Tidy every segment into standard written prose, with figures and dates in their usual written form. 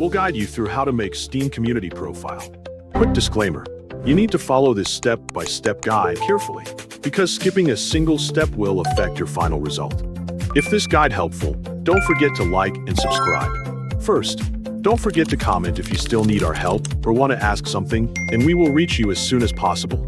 we'll guide you through how to make Steam community profile. Quick disclaimer, you need to follow this step-by-step guide carefully, because skipping a single step will affect your final result. If this guide helpful, don't forget to like and subscribe. First, don't forget to comment if you still need our help or want to ask something, and we will reach you as soon as possible.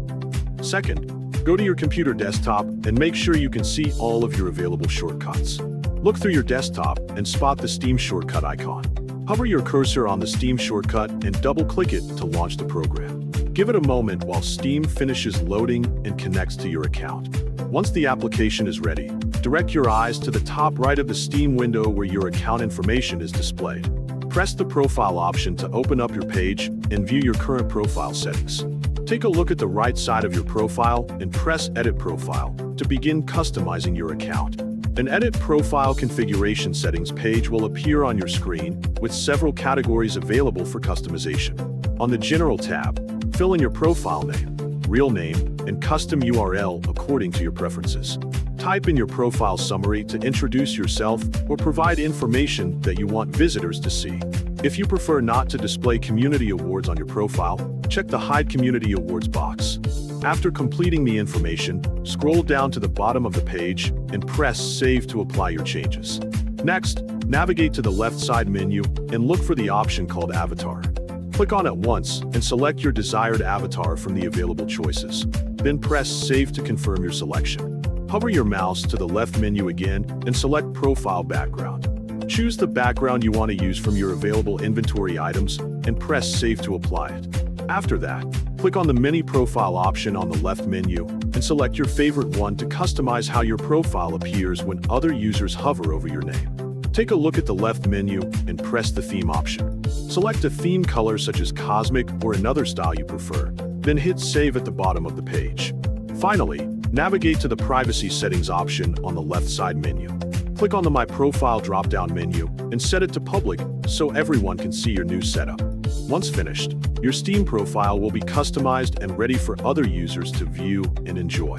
Second, go to your computer desktop and make sure you can see all of your available shortcuts. Look through your desktop and spot the Steam shortcut icon. Hover your cursor on the Steam shortcut and double-click it to launch the program. Give it a moment while Steam finishes loading and connects to your account. Once the application is ready, direct your eyes to the top right of the Steam window where your account information is displayed. Press the profile option to open up your page and view your current profile settings. Take a look at the right side of your profile and press Edit Profile to begin customizing your account. An Edit Profile Configuration Settings page will appear on your screen with several categories available for customization. On the General tab, fill in your profile name, real name, and custom URL according to your preferences. Type in your profile summary to introduce yourself or provide information that you want visitors to see. If you prefer not to display community awards on your profile, check the Hide Community Awards box. After completing the information, scroll down to the bottom of the page and press Save to apply your changes. Next, navigate to the left side menu and look for the option called Avatar. Click on it once and select your desired avatar from the available choices. Then press Save to confirm your selection. Hover your mouse to the left menu again and select Profile Background. Choose the background you want to use from your available inventory items and press Save to apply it. After that, click on the Mini Profile option on the left menu and select your favorite one to customize how your profile appears when other users hover over your name. Take a look at the left menu and press the Theme option. Select a theme color such as Cosmic or another style you prefer, then hit Save at the bottom of the page. Finally, navigate to the Privacy Settings option on the left side menu. Click on the My Profile drop-down menu and set it to Public so everyone can see your new setup. Once finished, your Steam profile will be customized and ready for other users to view and enjoy.